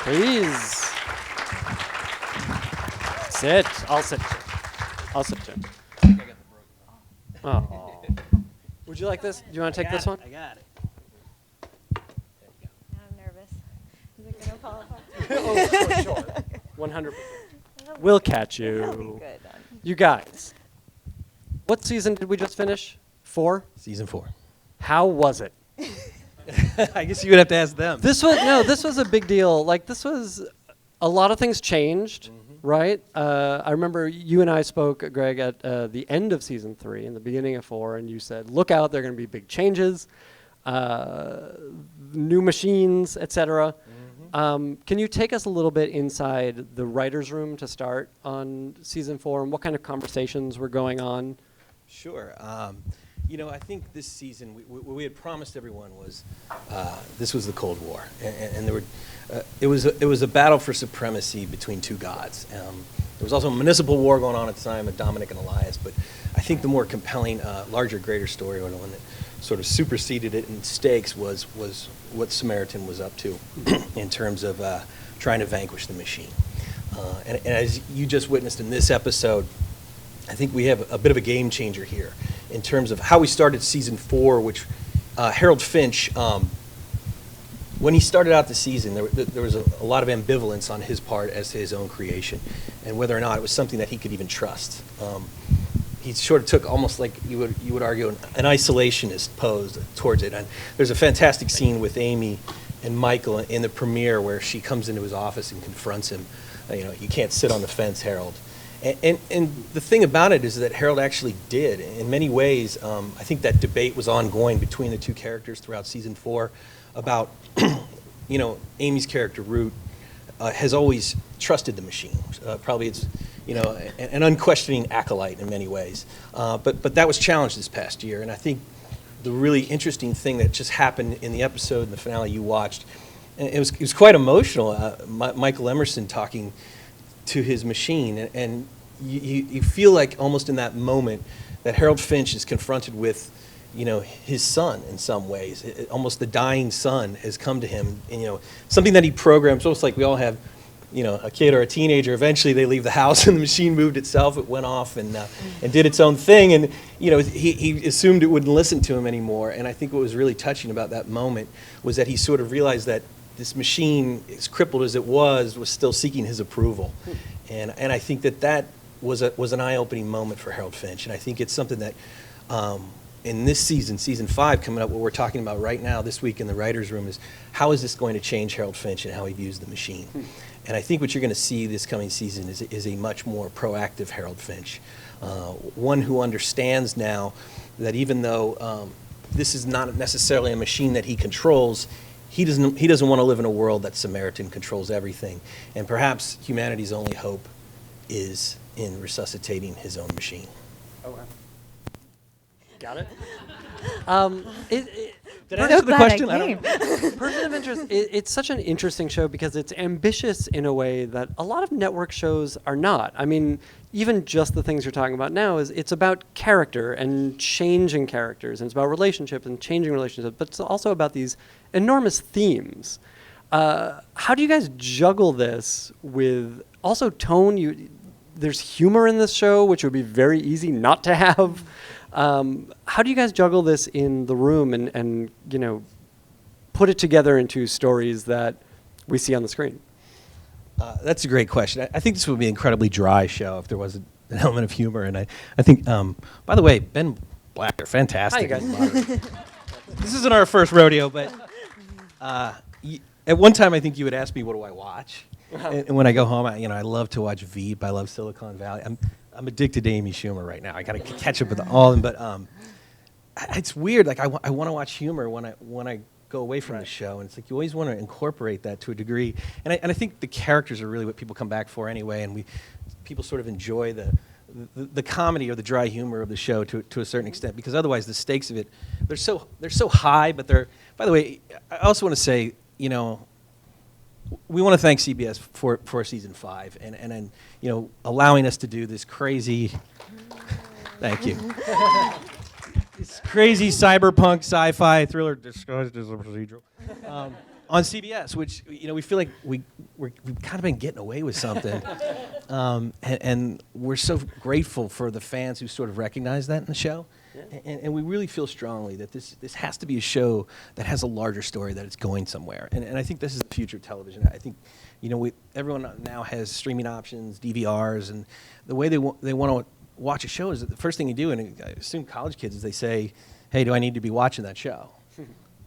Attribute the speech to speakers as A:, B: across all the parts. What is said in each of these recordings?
A: Please. Sit. I'll sit. I'll sit too. Oh. Would you like this? Do you want to take this one?
B: I got it.
C: I'm nervous. Is it going to fall apart?
A: Oh, for sure. 100%. We'll catch
C: That'll be
A: you.
C: good.
A: You guys, what season did we just finish? 4?
B: Season 4.
A: How was it?
B: I guess you would have to ask them.
A: This was a big deal. Like, this was, a lot of things changed, right? I remember you and I spoke, Greg, at the end of season 3, in the beginning of 4, and you said, look out, there are going to be big changes, new machines, etc. Can you take us a little bit inside the writer's room to start on season 4, and what kind of conversations were going on?
B: Sure. I think this season, what we had promised everyone was this was the Cold War, and there were it was a battle for supremacy between two gods. There was also a municipal war going on at the time of Dominic and Elias, but I think the more compelling, larger, greater story, or the one that sort of superseded it in stakes, was what Samaritan was up to in terms of trying to vanquish the machine. And as you just witnessed in this episode, I think we have a bit of a game changer here in terms of how we started season 4, which Harold Finch, when he started out the season, there was a lot of ambivalence on his part as to his own creation and whether or not it was something that he could even trust. He sort of took almost like you would argue an isolationist pose towards it. And there's a fantastic scene with Amy and Michael in the premiere where she comes into his office and confronts him. You can't sit on the fence, Harold. And the thing about it is that Harold actually did. In many ways, I think that debate was ongoing between the two characters throughout season 4 about, Amy's character, Root, has always trusted the machine. Probably it's, an unquestioning acolyte in many ways. But that was challenged this past year. And I think the really interesting thing that just happened in the episode, in the finale you watched, and it was quite emotional. Michael Emerson talking to his machine, and you feel like almost in that moment that Harold Finch is confronted with, his son in some ways. Almost the dying son has come to him, and something that he programs. Almost like we all have, a kid or a teenager. Eventually, they leave the house, and the machine moved itself. It went off and did its own thing, and he assumed it wouldn't listen to him anymore. And I think what was really touching about that moment was that he sort of realized that this machine, as crippled as it was still seeking his approval. And I think that was an eye-opening moment for Harold Finch. And I think it's something that in this season 5 coming up, what we're talking about right now this week in the writer's room is how is this going to change Harold Finch and how he views the machine. And I think what you're going to see this coming season is a much more proactive Harold Finch, one who understands now that even though this is not necessarily a machine that he controls, he doesn't want to live in a world that Samaritan controls everything. And perhaps humanity's only hope is in resuscitating his own machine.
A: Oh, wow. Got it?
B: Did I answer the question?
C: I don't know.
A: Person of Interest, it's such an interesting show because it's ambitious in a way that a lot of network shows are not. I mean, even just the things you're talking about now it's about character and changing characters, and it's about relationships and changing relationships, but it's also about these enormous themes. How do you guys juggle this with also tone? There's humor in this show, which would be very easy not to have. How do you guys juggle this in the room and put it together into stories that we see on the screen?
B: That's a great question. I think this would be an incredibly dry show if there wasn't an element of humor. And I think, by the way, Ben Blacker, fantastic.
A: Hi, guys.
B: This isn't our first rodeo, but at one time I think you would ask me, what do I watch? And when I go home, I love to watch Veep. I love Silicon Valley. I'm addicted to Amy Schumer right now. I got to catch up with all of them. But it's weird. Like I want to watch humor when I go away from the show, and it's like you always want to incorporate that to a degree. And I think the characters are really what people come back for anyway. And people sort of enjoy the comedy or the dry humor of the show to a certain extent, because otherwise the stakes of it they're so high. But by the way, I also want to say we want to thank CBS for season 5 and allowing us to do this crazy Thank you. This crazy cyberpunk sci-fi thriller disguised as a procedural on CBS, which we feel like we've kind of been getting away with something, and we're so grateful for the fans who sort of recognize that in the show, and we really feel strongly that this has to be a show that has a larger story, that it's going somewhere, and I think this is the future of television. I think everyone now has streaming options, DVRs, and the way they want to watch a show is that the first thing you do, and I assume college kids, is they say, hey, do I need to be watching that show?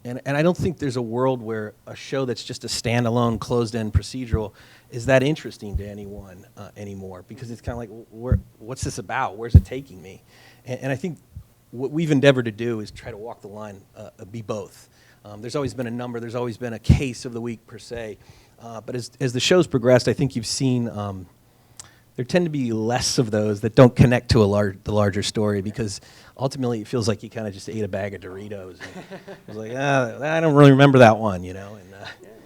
B: And I don't think there's a world where a show that's just a standalone, closed-end procedural is that interesting to anyone anymore, because it's kind of like, what's this about? Where's it taking me? And I think what we've endeavored to do is try to walk the line, be both. There's always been a number, there's always been a case of the week per se, but as the show's progressed, I think you've seen there tend to be less of those that don't connect to the larger story, because ultimately it feels like you kind of just ate a bag of Doritos. It was like, I don't really remember that one, And,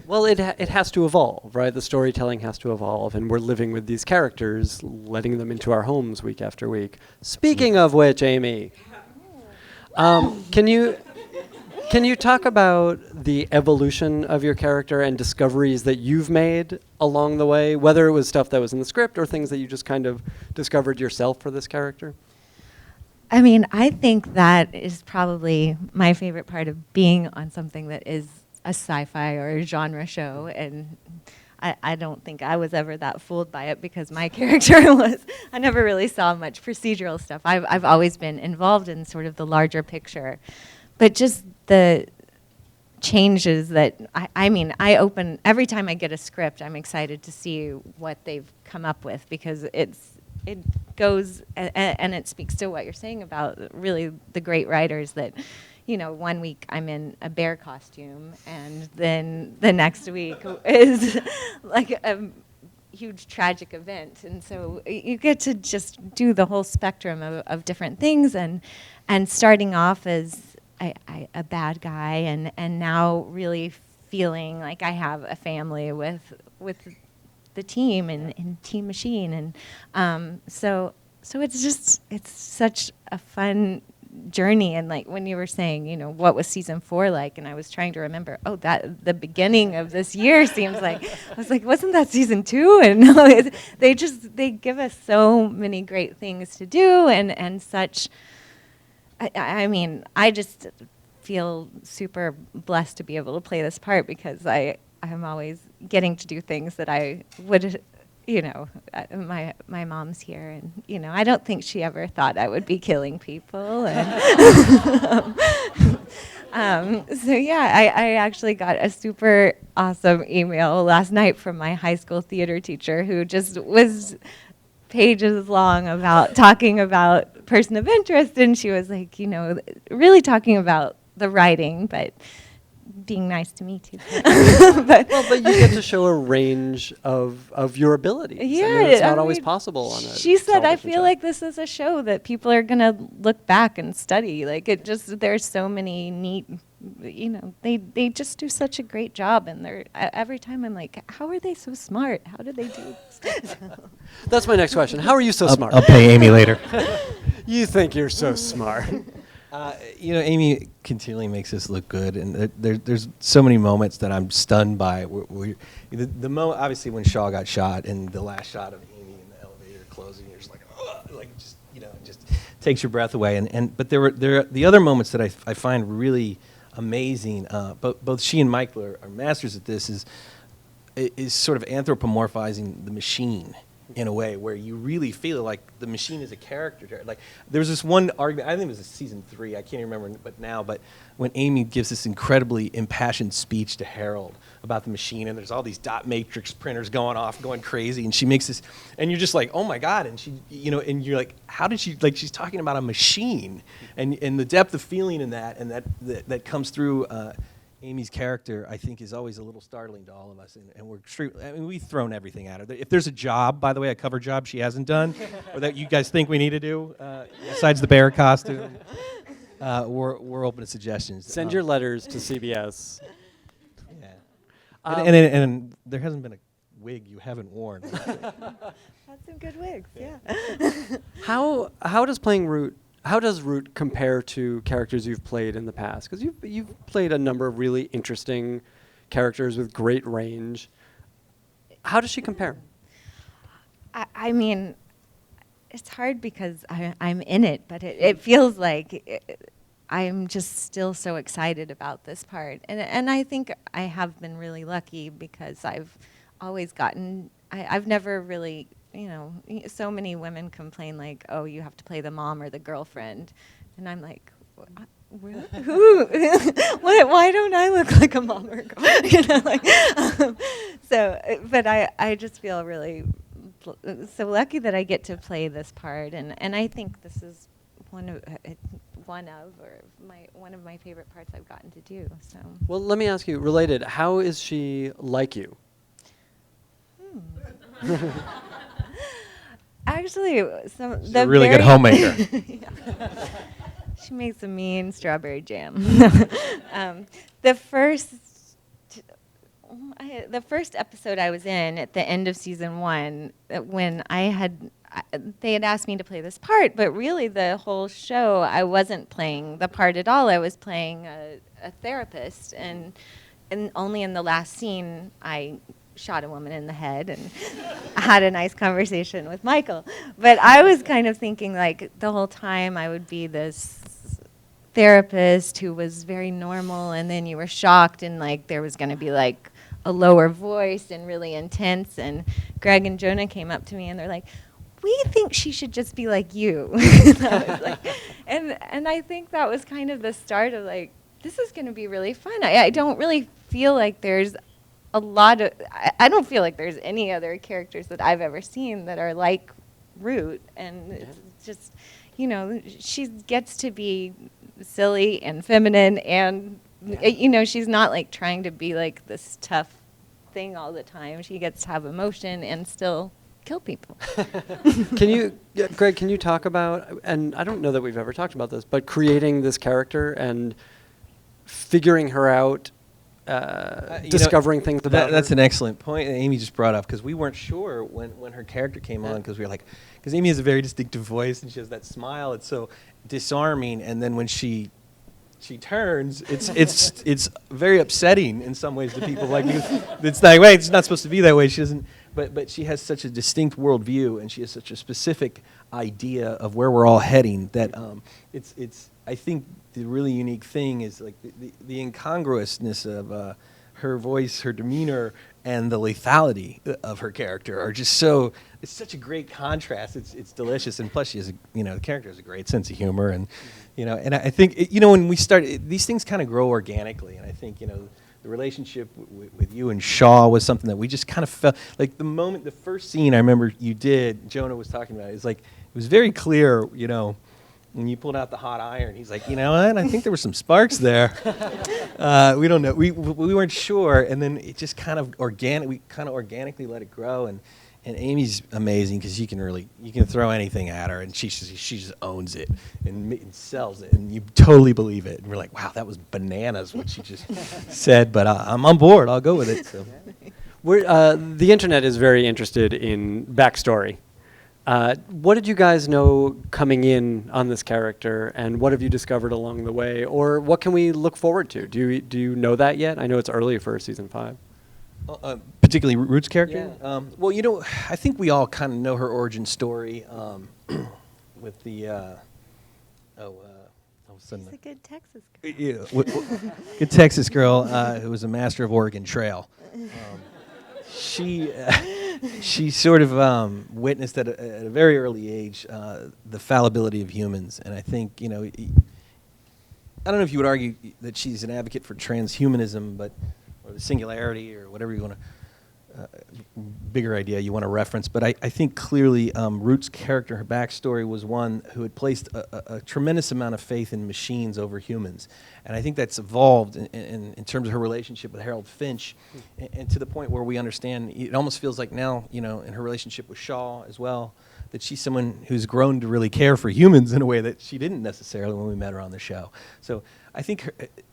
A: well, it has to evolve, right? The storytelling has to evolve, and we're living with these characters, letting them into our homes week after week. Speaking of which, Amy, can you talk about the evolution of your character and discoveries that you've made along the way, whether it was stuff that was in the script or things that you just kind of discovered yourself for this character?
C: I mean, I think that is probably my favorite part of being on something that is a sci-fi or a genre show, and I don't think I was ever that fooled by it, because my character I never really saw much procedural stuff. I've always been involved in sort of the larger picture, but just the changes that, I open, every time I get a script, I'm excited to see what they've come up with, because it goes, and it speaks to what you're saying about really the great writers that, 1 week I'm in a bear costume, and then the next week is like a huge tragic event. And so you get to just do the whole spectrum of different things, and starting off as a bad guy, and now really feeling like I have a family with the team and Team Machine, and so it's such a fun journey. And like when you were saying, what was season 4 like, and I was trying to remember, that the beginning of this year seems like, I was like, wasn't that season 2? And no, they give us so many great things to do, and such. I just feel super blessed to be able to play this part, because I'm always getting to do things that I would, my mom's here, and, I don't think she ever thought I would be killing people. And so, yeah, I actually got a super awesome email last night from my high school theater teacher, who just was pages long about talking about person of interest, and she was like, really talking about the writing, but being nice to me too.
A: but you get to show a range of your abilities.
C: Yeah,
A: it's not always possible on a
C: She said, I feel
A: show.
C: like this is a show that people are gonna look back and study. Like, there's so many neat, they just do such a great job, and every time I'm like, how are they so smart? How do they do this?
A: That's my next question. How are you so smart?
B: I'll pay Amy later.
A: You think you're so smart.
B: Amy continually makes us look good, and there's so many moments that I'm stunned by. The moment, obviously, when Shaw got shot, and the last shot of Amy in the elevator closing, you're just like, just takes your breath away. But there are the other moments that I find really amazing. Both she and Michael are masters at this. Is sort of anthropomorphizing the machine in a way where you really feel like the machine is a character. Like, there was this one argument, I think it was season 3, I can't remember but when Amy gives this incredibly impassioned speech to Harold about the machine, and there's all these dot matrix printers going off, going crazy, and she makes this, and you're just like, oh my God, and she, and you're like, how did she, like, she's talking about a machine, and the depth of feeling in that, and that comes through Amy's character, I think, is always a little startling to all of us, and we've thrown everything at her. If there's a job, by the way, a cover job she hasn't done, or that you guys think we need to do, besides the bear costume, we're open to suggestions.
A: Send your letters to CBS.
B: Yeah, and there hasn't been wig you haven't worn.
C: Had some good wigs, yeah.
A: How does playing Root? How does Root compare to characters you've played in the past? Because you've played a number of really interesting characters with great range. How does she compare?
C: I mean, it's hard because I'm in it, but it feels like I'm just still so excited about this part. And I think I have been really lucky because I've always I've never really, so many women complain like, oh, you have to play the mom or the girlfriend. And I'm like, really? Who? Why don't I look like a mom or a girl? But I just feel really so lucky that I get to play this part, and I think this is one of my favorite parts I've gotten to do. So.
A: Well, let me ask you, related, how is she like you?
C: Actually,
B: She's a really good homemaker.
C: Yeah. She makes a mean strawberry jam. The first episode I was in at the end of season 1, when they had asked me to play this part, but really the whole show I wasn't playing the part at all. I was playing a therapist, and only in the last scene I shot a woman in the head and had a nice conversation with Michael. But I was kind of thinking like the whole time I would be this therapist who was very normal, and then you were shocked and like there was going to be like a lower voice and really intense. And Greg and Jonah came up to me and they're like, we think she should just be like you. And I think that was kind of the start of like, this is going to be really fun. I don't really feel like there's a lot of, I don't feel like there's any other characters that I've ever seen that are like Root. And it's just, she gets to be silly and feminine, and she's not like trying to be like this tough thing all the time. She gets to have emotion and still kill people.
A: Greg, can you talk about, and I don't know that we've ever talked about this, but creating this character and figuring her out, discovering things about her?
B: That's an excellent point that Amy just brought up, because we weren't sure when her character came on, because we were like, because Amy has a very distinctive voice and she has that smile. It's so disarming, and then when she turns, it's very upsetting in some ways to people. Like, it's like, wait, it's not supposed to be that way. She doesn't. But she has such a distinct worldview, and she has such a specific idea of where we're all heading that it's. I think the really unique thing is like the incongruousness of her voice, her demeanor, and the lethality of her character are just so. It's such a great contrast. It's delicious, and plus she has the character has a great sense of humor, and and I think when we start, these things kind of grow organically, and I think the relationship with you and Shaw was something that we just kind of felt like the first scene I remember you did, Jonah was talking about, it's like, it was very clear, when you pulled out the hot iron, he's like, what? I think there were some sparks there. We don't know. We weren't sure. And then it just kind of organically let it grow. And Amy's amazing because you can throw anything at her and she just owns it and sells it, and you totally believe it. And we're like, wow, that was bananas what she just said, but I'm on board. I'll go with it. So.
A: The internet is very interested in backstory. What did you guys know coming in on this character, and what have you discovered along the way, or what can we look forward to? Do you know that yet? I know it's early for season 5.
B: Particularly Root's character?
A: Yeah.
B: Well, I think we all kind of know her origin story with the...
C: She's a good Texas girl.
B: Yeah, good Texas girl who was a master of Oregon Trail. She sort of witnessed at a very early age the fallibility of humans, and I think I don't know if you would argue that she's an advocate for transhumanism, or the singularity, or whatever you want to bigger idea you want to reference. But I think clearly Root's character, her backstory, was one who had placed a tremendous amount of faith in machines over humans. And I think that's evolved in terms of her relationship with Harold Finch, and to the point where we understand, it almost feels like now, in her relationship with Shaw as well, that she's someone who's grown to really care for humans in a way that she didn't necessarily when we met her on the show. So I think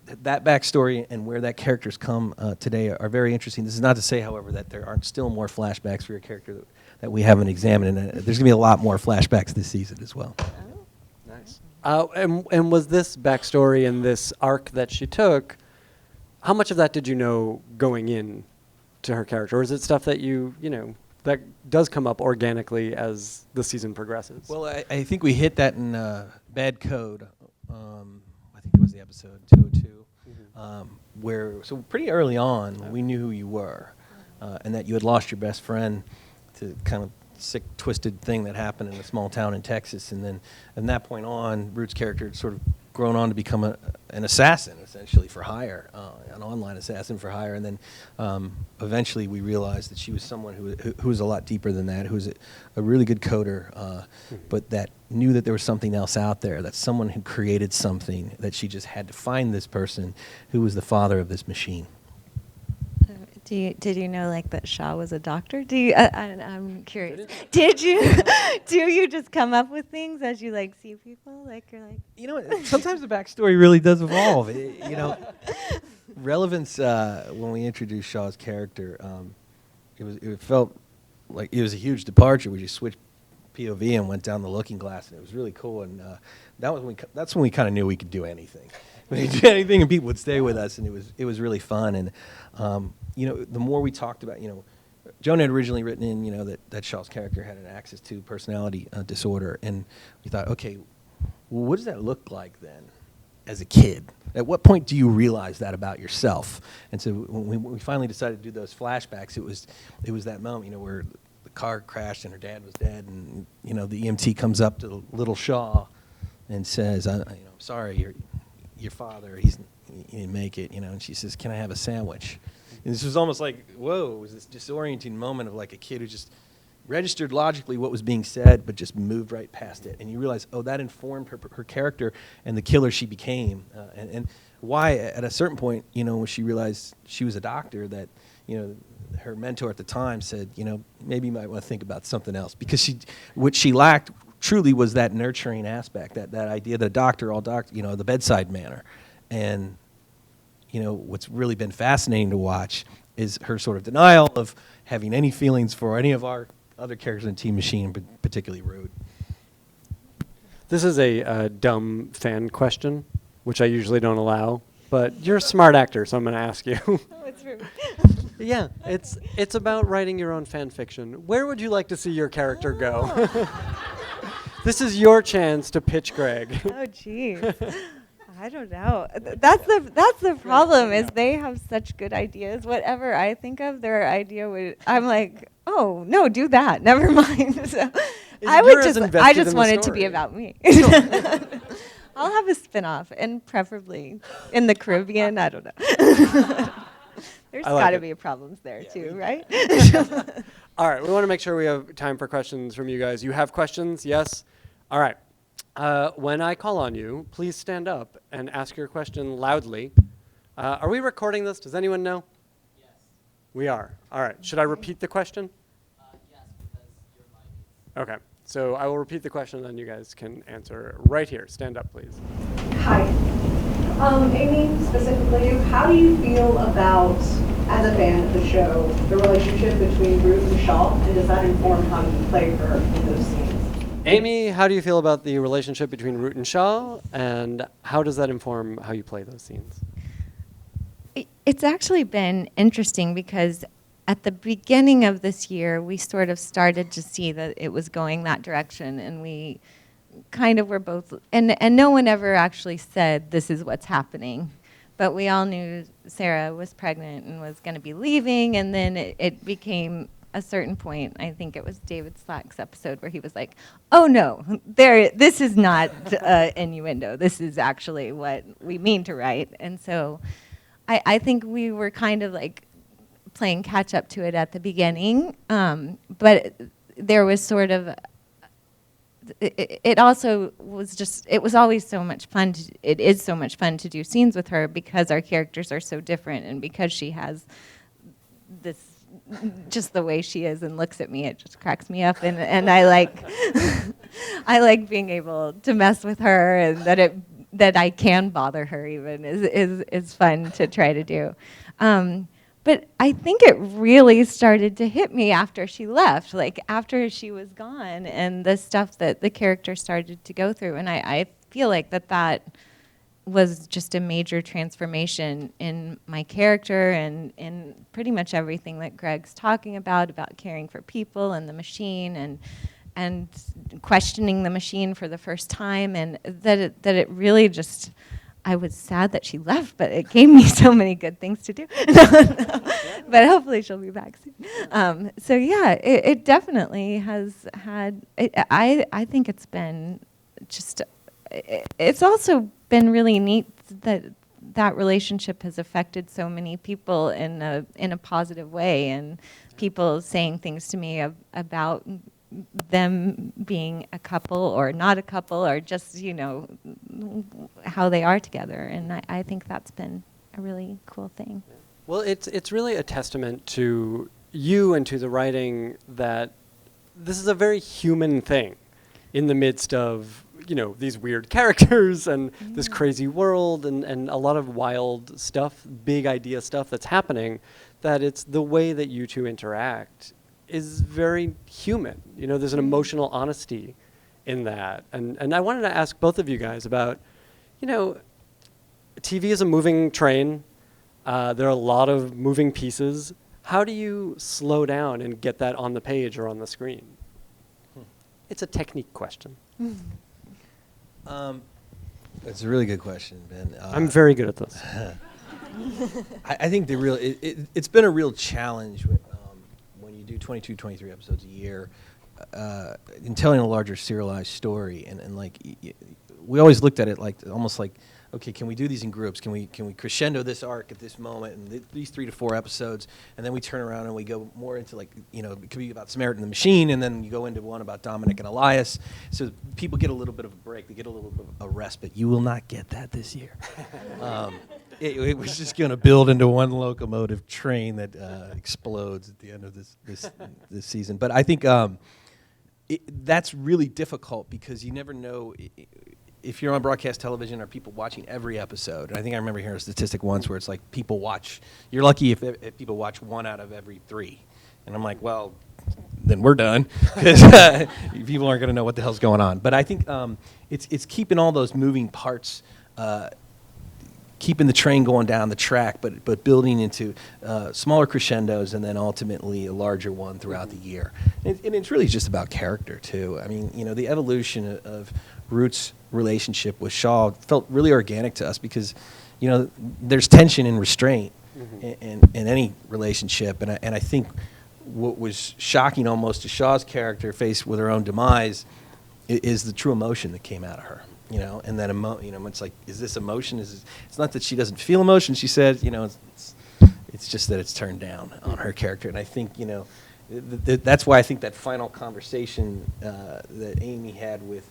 B: that backstory and where that character's come today are very interesting. This is not to say, however, that there aren't still more flashbacks for your character that we haven't examined, and there's going to be a lot more flashbacks this season as well.
A: Nice. And was this backstory and this arc that she took, how much of that did you know going in to her character? Or is it stuff that you know, that does come up organically as the season progresses?
B: Well, I think we hit that in Bad Code. I think it was the episode 202, where, so pretty early on, we knew who you were, and that you had lost your best friend to kind of sick, twisted thing that happened in a small town in Texas. And then from that point on, Ruth's character had sort of grown on to become an assassin, essentially, for hire, an online assassin for hire. And then eventually we realized that she was someone who was a lot deeper than that, who was a really good coder, but that knew that there was something else out there, that someone who created something, that she just had to find this person who was the father of this machine.
C: Did you know like that Shaw was a doctor? I'm curious. Did you? Do you just come up with things as you like see people? Like you're like.
B: You know, sometimes the backstory really does evolve. You know, relevance when we introduced Shaw's character, it felt like it was a huge departure. We just switched POV and went down the looking glass, and it was really cool. And that's when we kind of knew we could do anything. We could do anything, and people would stay with us, and it was really fun. And you know, the more we talked about, you know, Joan had originally written in, you know, that Shaw's character had an access to personality disorder, and we thought, okay, well, what does that look like then, as a kid? At what point do you realize that about yourself? And so when we finally decided to do those flashbacks, it was that moment, you know, where the car crashed and her dad was dead, and you know, the EMT comes up to little Shaw and says, I'm sorry, your father, he didn't make it, you know, and she says, can I have a sandwich? And this was almost like, whoa, it was this disorienting moment of like a kid who just registered logically what was being said, but just moved right past it. And you realize, oh, that informed her character and the killer she became. And why, at a certain point, you know, when she realized she was a doctor, that, you know, her mentor at the time said, you know, maybe you might want to think about something else. Because what she lacked truly was that nurturing aspect, that idea that a doctor, you know, the bedside manner. And you know, what's really been fascinating to watch is her sort of denial of having any feelings for any of our other characters in Team Machine, but particularly Rude.
A: This is a dumb fan question, which I usually don't allow, but you're a smart actor, so I'm going to ask you.
C: Oh, it's rude.
A: Yeah, it's about writing your own fan fiction. Where would you like to see your character go? This is your chance to pitch Greg.
C: Oh, geez. I don't know. That's the problem is they have such good ideas. Whatever I think of, their idea would. I'm like, oh no, do that. Never mind. So I just want it to be about me. I'll have a spin-off, and preferably in the Caribbean. I don't know. There's got to be problems there too, right?
A: All right, we want to make sure we have time for questions from you guys. You have questions? Yes? All right. When I call on you, please stand up and ask your question loudly. Are we recording this? Does anyone know?
D: Yes.
A: We are. All right. Should I repeat the question?
D: Yes, because your mic is...
A: Okay. So I will repeat the question, and then you guys can answer right here. Stand up, please.
E: Hi. Amy, specifically, how do you feel about, as a fan of the show, the relationship between Ruth and Shaw, and does that inform how you play her in those scenes?
A: Amy, how do you feel about the relationship between Root and Shaw, and how does that inform how you play those scenes?
C: It's actually been interesting because at the beginning of this year, we sort of started to see that it was going that direction, and we kind of were both, and no one ever actually said, this is what's happening. But we all knew Sarah was pregnant and was going to be leaving, and then it became a certain point, I think it was David Slack's episode, where he was like, oh no, this is not innuendo. This is actually what we mean to write. And so I think we were kind of like playing catch up to it at the beginning. But there was sort of, it also was just, it was always so much fun. It is so much fun to do scenes with her because our characters are so different and because she has this just the way she is and looks at me, it just cracks me up. And I like I like being able to mess with her, and that I can bother her even is fun to try to do. But I think it really started to hit me after she left, like after she was gone, and the stuff that the character started to go through. And I feel like that was just a major transformation in my character and in pretty much everything that Greg's talking about caring for people and the machine and questioning the machine for the first time, and that it really just, I was sad that she left, but it gave me so many good things to do. But hopefully she'll be back soon. So yeah, it definitely has had, I think it's been just, it's also been really neat that relationship has affected so many people in a positive way, and people saying things to me about them being a couple or not a couple, or just, how they are together. And I think that's been a really cool thing.
A: Well, it's really a testament to you and to the writing that this is a very human thing in the midst of, these weird characters and this crazy world and a lot of wild stuff, big idea stuff that's happening, that it's the way that you two interact is very human. There's an emotional honesty in that. And I wanted to ask both of you guys about, TV is a moving train. There are a lot of moving pieces. How do you slow down and get that on the page or on the screen? It's a technique question.
B: That's a really good question, Ben.
A: I'm very good at this.
B: I think it's been a real challenge when you do 22, 23 episodes a year in telling a larger serialized story. And like, we always looked at it like almost like, okay, can we do these in groups? Can we crescendo this arc at this moment and these 3 to 4 episodes, and then we turn around and we go more into like, it could be about Samaritan the Machine, and then you go into one about Dominic and Elias. So people get a little bit of a break. They get a little bit of a respite. You will not get that this year. It was just going to build into one locomotive train that explodes at the end of this season. But I think that's really difficult because you never know if you're on broadcast television, are people watching every episode? And I think I remember hearing a statistic once where it's like you're lucky if people watch 1 out of every 3. And I'm like, well, then we're done because people aren't going to know what the hell's going on. But I think it's keeping all those moving parts, keeping the train going down the track, but building into smaller crescendos and then ultimately a larger one throughout the year. And it's really just about character too. I mean, the evolution of Ruth's relationship with Shaw felt really organic to us because, there's tension and restraint in any relationship. And I think what was shocking almost to Shaw's character faced with her own demise is the true emotion that came out of her. And that it's like, is this emotion? It's not that she doesn't feel emotion. She said, it's just that it's turned down on her character. And I think, that's why I think that final conversation that Amy had with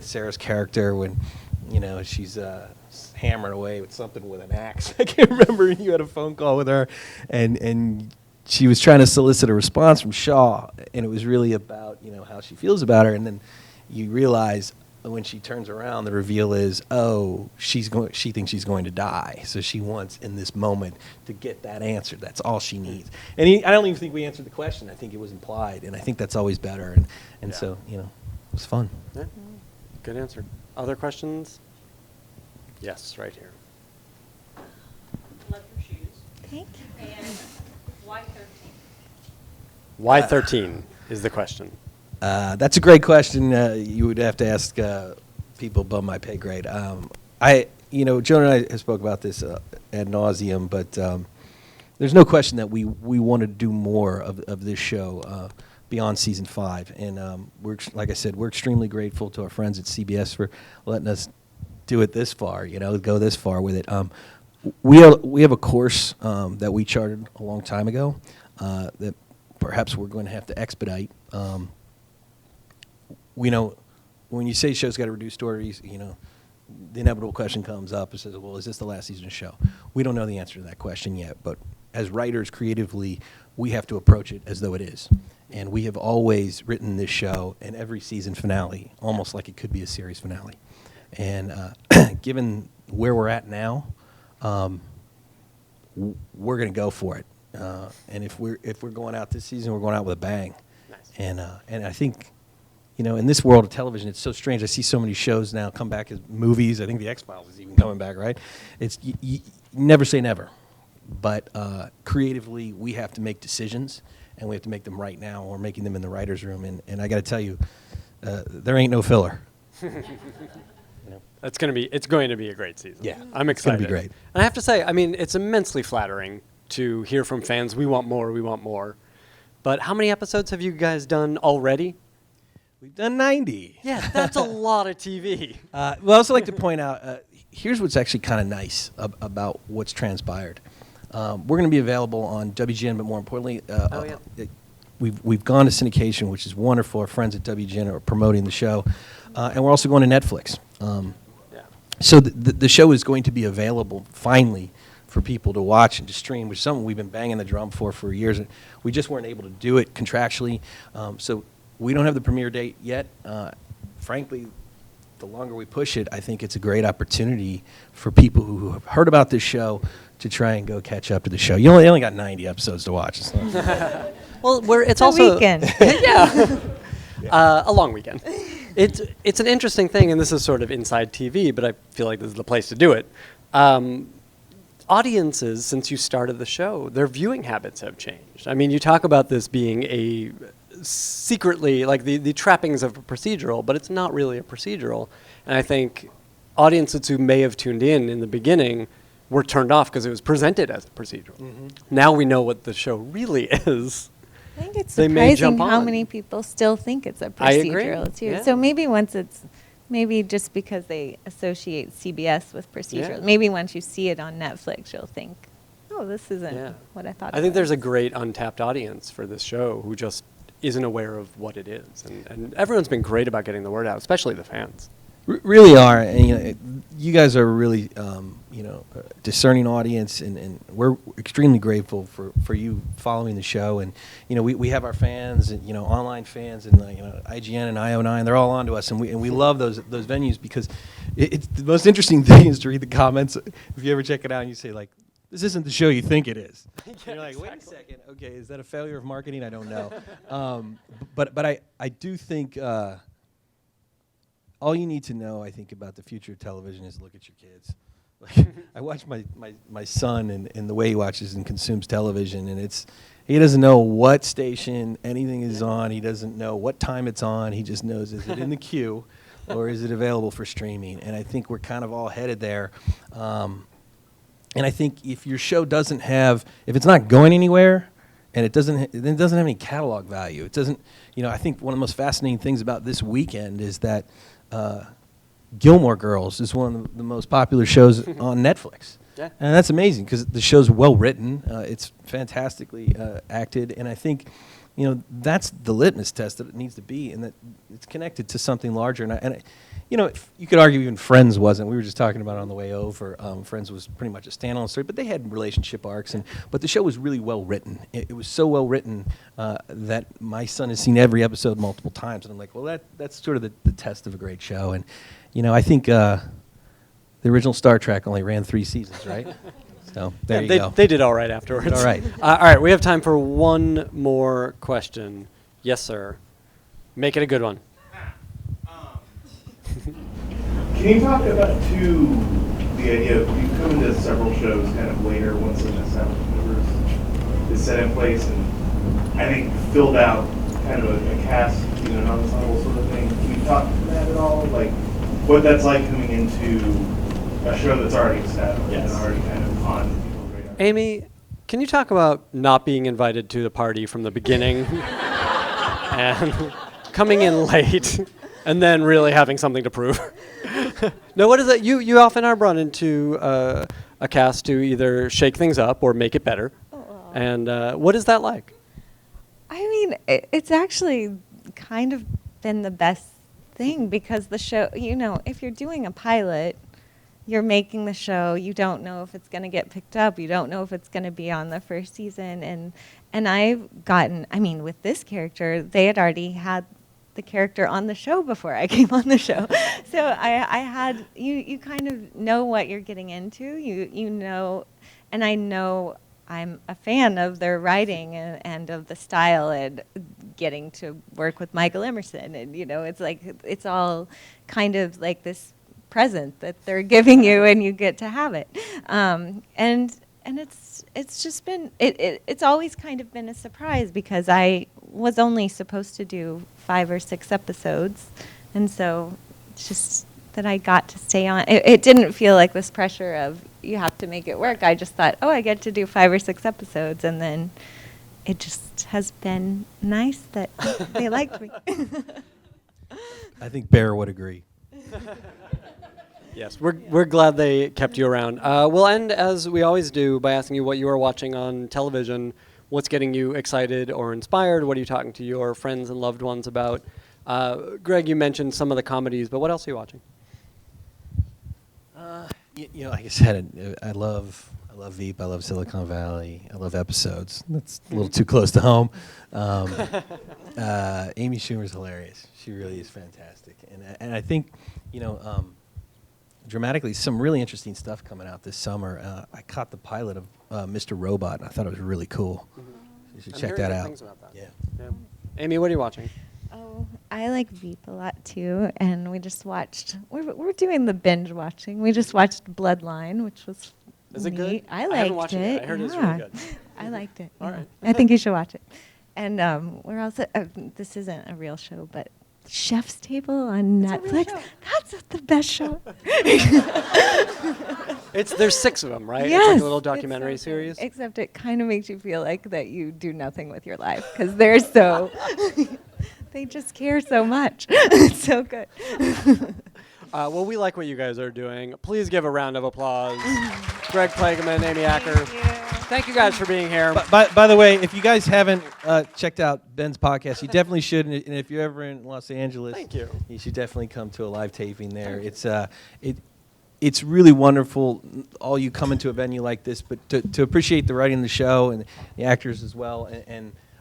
B: Sarah's character when, she's hammering away with something with an axe. I can't remember. You had a phone call with her, and she was trying to solicit a response from Shaw, and it was really about how she feels about her. And then you realize when she turns around, the reveal is, she thinks she's going to die. So she wants in this moment to get that answer. That's all she needs. And I don't even think we answered the question. I think it was implied, and I think that's always better. And so it was fun.
A: Yeah. Good answer. Other questions? Yes, right here.
D: Love your shoes.
C: Thank you.
D: And why 13?
A: Why 13 is the question.
B: That's a great question. You would have to ask people above my pay grade. Joan and I have spoke about this ad nauseum, but there's no question that we want to do more of this show beyond season 5. And like I said, we're extremely grateful to our friends at CBS for letting us do it this far. Go this far with it. We have a course that we charted a long time ago that perhaps we're going to have to expedite. We know when you say show's got to reduce stories, the inevitable question comes up and says, well, is this the last season of the show? We don't know the answer to that question yet, but as writers creatively, we have to approach it as though it is. And we have always written this show and every season finale almost like it could be a series finale. And given where we're at now, we're going to go for it. And if we're going out this season, we're going out with a bang.
A: Nice.
B: And I think, in this world of television, it's so strange. I see so many shows now come back as movies. I think the X-Files is even coming back, right? It's you never say never, but creatively we have to make decisions, and we have to make them right now. We're making them in the writers' room, and I got to tell you, there ain't no filler.
A: It's going to be a great season.
B: Yeah,
A: I'm
B: it's gonna
A: excited.
B: be great.
A: And I have to say, I mean, it's immensely flattering to hear from fans, we want more, we want more. But how many episodes have you guys done already?
B: We've done 90.
A: Yeah, that's a lot of TV.
B: We'd also like to point out, here's what's actually kind of nice about what's transpired. We're going to be available on WGN, but more importantly, we've gone to syndication, which is wonderful. Our friends at WGN are promoting the show. And we're also going to Netflix. So the show is going to be available, finally, for people to watch and to stream, which is something we've been banging the drum for years. We just weren't able to do it contractually. So we don't have the premiere date yet. Frankly, the longer we push it, I think it's a great opportunity for people who have heard about this show to try and go catch up to the show. You only got 90 episodes to watch.
A: Well, it's
C: a
A: also
C: weekend.
A: Yeah. A long weekend. It's an interesting thing, and this is sort of inside TV, but I feel like this is the place to do it. Audiences, since you started the show, their viewing habits have changed. I mean, you talk about this being a secretly, like the trappings of a procedural, but it's not really a procedural. And I think audiences who may have tuned in the beginning were turned off because it was presented as a procedural. Mm-hmm. Now we know what the show really is.
C: I think it's
A: They may jump
C: surprising how
A: on.
C: many people still think it's a
A: I agree.
C: procedural too.
A: Yeah.
C: So maybe maybe just because they associate CBS with procedural.
A: Yeah.
C: Maybe once you see it on Netflix, you'll think, "Oh, this isn't
A: Yeah.
C: what I thought."
A: I think there's a great untapped audience for this show who just isn't aware of what it is. And everyone's been great about getting the word out, especially the fans.
B: Really are, and you guys are a really discerning audience, and we're extremely grateful for you following the show. And we have our fans, and online fans, and IGN and IO9. They're all onto us, and we love those venues because it's the most interesting thing is to read the comments. If you ever check it out and you say like, "This isn't the show you think it is," you're like, "Wait a second, okay, is that a failure of marketing? I don't know." But I do think. All you need to know, I think, about the future of television is look at your kids. Like, I watch my son and the way he watches and consumes television, and he doesn't know what station anything is on. He doesn't know what time it's on. He just knows, is it in the queue or is it available for streaming? And I think we're kind of all headed there. And I think if your show doesn't have, if it's not going anywhere, and it doesn't have any catalog value. It doesn't, I think one of the most fascinating things about this weekend is that Gilmore Girls is one of the most popular shows on Netflix.
A: Yeah.
B: And that's amazing because the show's well written. It's fantastically acted. And I think, that's the litmus test that it needs to be, and that it's connected to something larger. And you could argue even Friends wasn't. We were just talking about it on the way over. Friends was pretty much a standalone story, but they had relationship arcs. But the show was really well written. It was so well written that my son has seen every episode multiple times. And I'm like, well, that's sort of the test of a great show. And, I think the original Star Trek only ran 3 seasons, right? So there you go.
A: They did all right afterwards.
B: All right.
A: All right, we have time for one more question. Yes, sir. Make it a good one.
F: Can you talk about, the idea of you come into several shows kind of later once an established universe is set in place and I think filled out kind of a cast, an ensemble sort of thing. Can you talk to that at all? Like what that's like coming into a show that's already established and already kind of on people's radar?
A: Amy, can you talk about not being invited to the party from the beginning and coming in late and then really having something to prove? No, what is it? You often are brought into a cast to either shake things up or make it better. And what is that like?
C: I mean, it's actually kind of been the best thing because the show, if you're doing a pilot, you're making the show, you don't know if it's going to get picked up, you don't know if it's going to be on the first season, and I've gotten, I mean, with this character, they had already had the character on the show before I came on the show. So I had, you kind of know what you're getting into, you know, and I know I'm a fan of their writing and of the style, and getting to work with Michael Emerson, and you know, it's like, it's all kind of like this present that they're giving you, and you get to have it. And it's just been, it's always kind of been a surprise, because I was only supposed to do 5 or 6 episodes, and so it's just that I got to stay on. It didn't feel like this pressure of you have to make it work. I just thought, oh, I get to do 5 or 6 episodes, and then it just has been nice that they liked me.
B: I think Bear would agree.
A: Yes, we're glad they kept you around. We'll end, as we always do, by asking you what you are watching on television, what's getting you excited or inspired, what are you talking to your friends and loved ones about. Greg, you mentioned some of the comedies, but what else are you watching?
B: You know, like I said, I love Veep, I love Silicon Valley, I love Episodes. That's a little too close to home. Amy Schumer's hilarious. She really is fantastic. And I think, you know, dramatically, some really interesting stuff coming out this summer. I caught the pilot of Mr. Robot, and I thought it was really cool. You should check that out. Yeah.
A: Amy, what are you watching?
C: Oh, I like Veep a lot too, and we just watched. We're doing the binge watching. We just watched Bloodline, which was
A: Is it
C: neat.
A: good?
C: I liked
A: haven't watched it yet. I heard it was really
C: yeah.
A: good.
C: I liked it.
A: All
C: yeah.
A: right.
C: I think you should watch it. And we're also. This isn't a real show, but Chef's Table on Netflix. That's the best show.
A: There's 6 of them, right?
C: Yes,
A: It's like a little
C: it's
A: documentary
C: so good.
A: series.
C: Except it kind of makes you feel like that you do nothing with your life, because they're so. They just care so much. It's so good.
A: Well, we like what you guys are doing. Please give a round of applause. Greg Plageman, Amy Acker. Thank you guys for being here.
B: By the way, if you guys haven't checked out Ben's podcast, you definitely should. And if you're ever in Los Angeles,
A: Thank you.
B: You should definitely come to a live taping there. It's really wonderful, all you come into a venue like this, but to appreciate the writing of the show and the actors as well.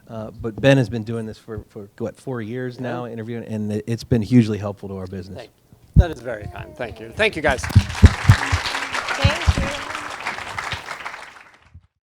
B: But Ben has been doing this for what, 4 years now, interviewing, and it's been hugely helpful to our business.
A: That is very kind. Thank you. Thank you, guys.
C: Thank you.